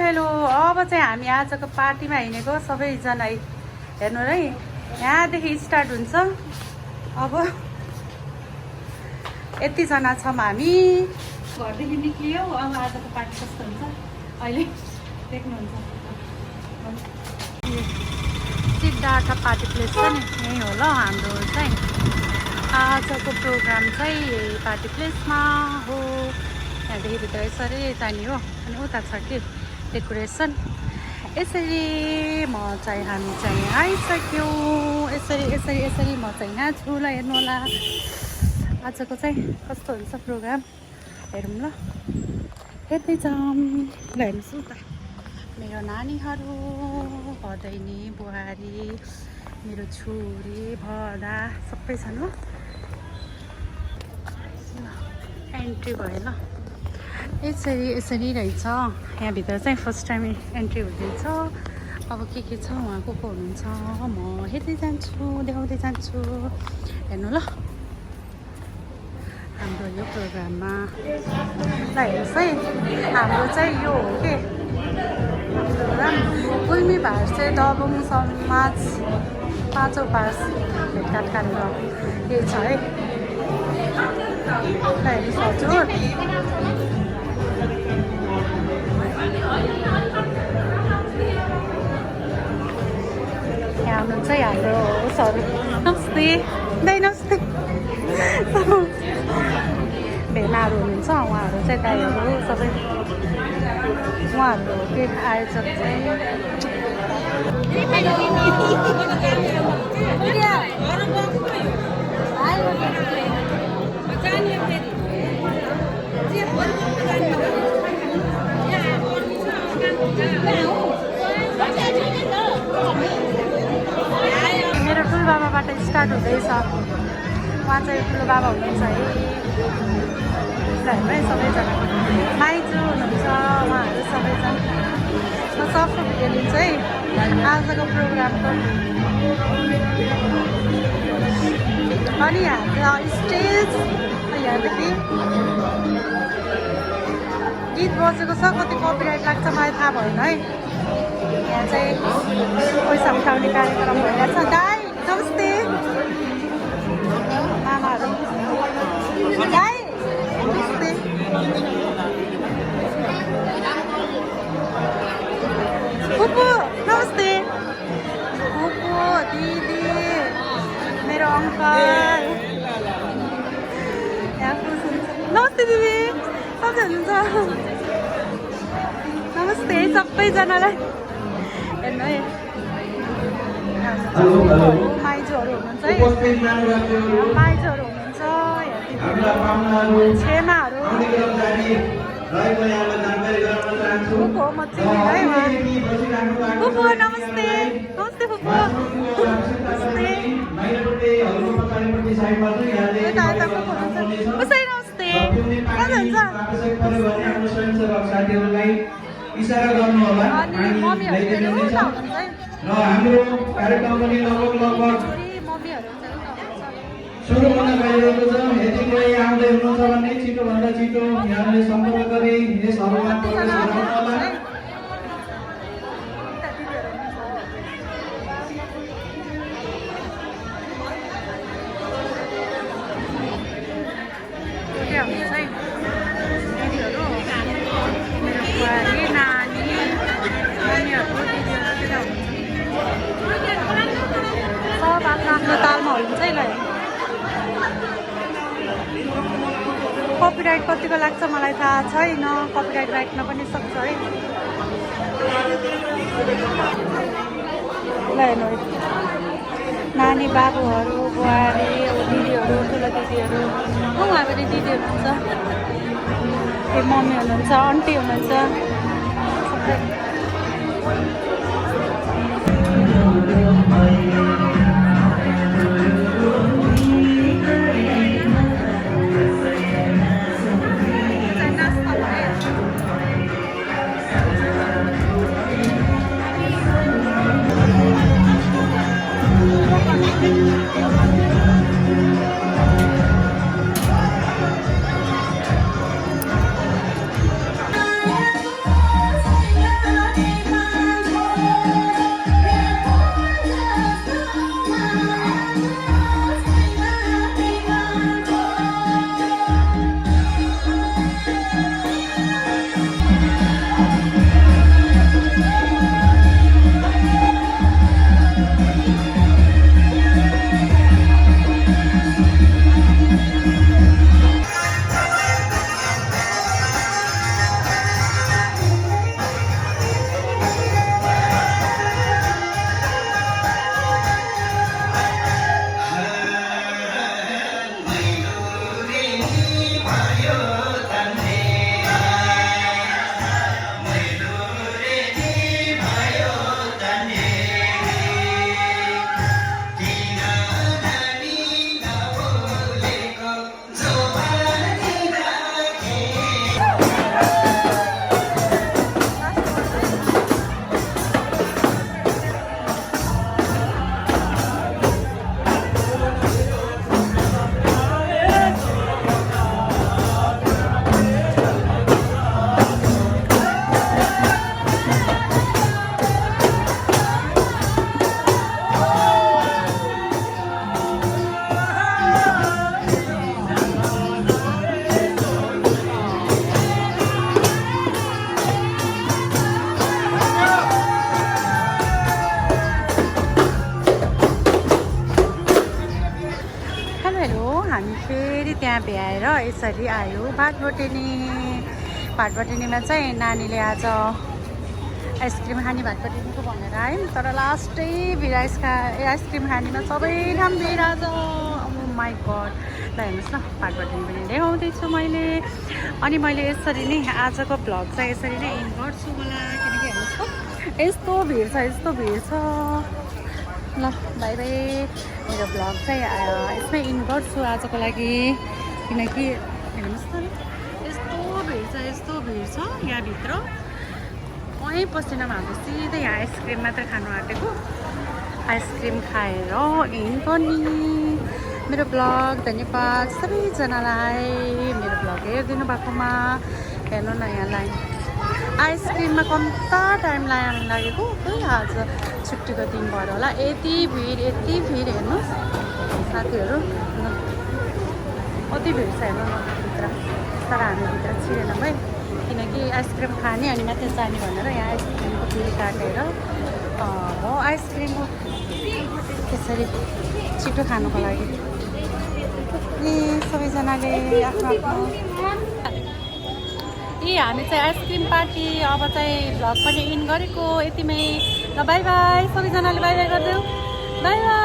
Hello अब चाहिँ हामी आजको पार्टीमा हिँडेको सबैजना हेर्नु है यहाँदेखि स्टार्ट हुन्छ। अब यतिजना छौँ हामी घरदेखि निक्लियो। अब आजको पार्टी कस्तो हुन्छ अहिले देख्नुहुन्छ। सिद्धार्थ पार्टी प्लेस छ नि यहीँ हो ल हाम्रो चाहिँ आजको प्रोग्राम चाहिँ यही पार्टी प्लेसमा हो। यहाँदेखि भित्र यसरी जाने हो अनि उता छ कि डेकोरेसन। यसरी हामी चाहिँ आइसक्यौँ। यसरी यसरी यसरी म चाहिँ यहाँ छु ल हेर्नु होला आजको चाहिँ कस्तो हुन्छ प्रोग्राम हेरौँ ल। हेर्दै जाऊँ ल। हेर्नुहोस् उता मेरो नानीहरू भदैनी बुहारी मेरो छोरी भदा सबै छन् ल। एन्ट्री भयो ल। यसरी यसरी रहेछ यहाँभित्र चाहिँ फर्स्ट टाइम एन्ट्री हुँदैछ। अब के छ उहाँ को हुनुहुन्छ म हेर्दै जान्छु देखाउँदै जान्छु हेर्नु ल हाम्रो यो प्रोग्राममा। ल हेर्नुहोस् है हाम्रो चाहिँ यो हो के प्रोग्राम गुल्मी भार चाहिँ दबोङ समाज 5औं भाष भेटघाट कार्यक्रम यही छ है। ल हेर्नुहोस् हजुर यहाँ हुनुहुन्छ हाम्रो उसहरू। नमस्ते दाइ नमस्ते। भेनाहरू हुनुहुन्छ उहाँहरू चाहिँ दाइहरू सबै उहाँहरू के आयोजक चाहिँ मेरो ठुलोबाबाबाट स्टार्ट हुँदैछ। उहाँ चाहिँ ठुलोबाबा हुनुहुन्छ है। हेर्नु है सबैजना माइजू हुनुहुन्छ उहाँहरू सबैजना। म सबको भिडियो लिन्छु है आजको प्रोग्रामको। अनि हाम्रो स्टेज यहाँदेखि गीत बजेको छ। कति कपिराइट लाग्छ मलाई थाहा भएन है। यहाँ चाहिँ पैसा उठाउने कार्यक्रम भइरहेछ। दाइ नमस्ते आमाहरू दाइ नमस्ते। फुपू नमस्ते। फुपू दिदी मेरो अङ्कल यहाँ नमस्ते दिदी कति हुनुहुन्छ। नमस्ते सबैजनालाई हेर्नु है माइजूहरू हुनुहुन्छ है। माइजूहरू हुनुहुन्छ छेमाहरू फुपू हो म चिन्दिनँ है उहाँ। फुपू नमस्ते नमस्ते फुपू नमस्ते। यता यता फुपू हुनुहुन्छ कसरी नमस्ते कति हुन्छ। इशारा गर्नु होला अनि मम्मीहरू चाहिँ उता हुनुहुन्छ है। र हाम्रो कार्यक्रम पनि लगभग सुरु हुन गइरहेको छ। यदि कोही आउँदै हुनुहुन्छ भने छिटोभन्दा छिटो यहाँले सम्पर्क गरी यस हलमा प्रवेश गराउनु होला। सब आफ्नो तालमा हुन्छ है। ल कपिराइट कतिको लाग्छ मलाई थाहा छैन। कपिराइट राख्न पनि सक्छ है। ल हेर्नु है नानी बाबुहरू बुहारी दिदीहरू ठुलो दिदीहरू उहाँ पनि दिदी हुनुहुन्छ। ए मम्मी हुनुहुन्छ आन्टी हुनुहुन्छ सबै। यहाँ भ्याएर यसरी आयो भातबटेनी। भातबटेनीमा चाहिँ नानीले आज आइसक्रिम खाने भातबटेनीको भनेर आयौँ, तर लास्टै भिड आइसक्रिम खानेमा सबै ठाउँ भिड आज। माई गड, ल हेर्नुहोस् न भातबटेनी पनि देखाउँदैछु मैले। अनि मैले यसरी नै आजको भ्लग चाहिँ यसरी नै एन्ड गर्छु होला, किनकि हेर्नुहोस् त यस्तो भिड छ। ल बाई बाई, मेरो भ्लग चाहिँ यसमै एन्ड गर्छु आजको लागि, किनकि हेर्नुहोस् न यस्तो भिड छ यहाँभित्र। वहीँ पसिनामा हाम्रो सिधै यहाँ आइसक्रिम मात्रै खानु आँटेको, आइसक्रिम खाएर एन्ड गर्ने मेरो भ्लग। धन्यवाद सबैजनालाई मेरो भ्लग हेरिदिनु भएकोमा। हेर्नु न यहाँ लाइन, आइसक्रिममा कम्ता टाइम लागेको, खोइ आज छुट्टीको दिन भएर होला यति भिड हेर्नुहोस् साथीहरू। कति भिड छ हेर्नु न भित्र, तर हामी भित्र छिरेन है, किनकि आइसक्रिम खाने अनि मात्रै जाने भनेर यहाँ आइसक्रिमको बिल काटेर हो आइसक्रिम त्यसरी छिटो खानुको लागि सबैजनाले आफ्नो हामी चाहिँ आइसक्रिम पार्टी अब चाहिँ भ्लग पनि इन गरेको यतिमै। ल बाई बाई सबैजनाले बाई बाई गरिदेऊ, बाई बाई।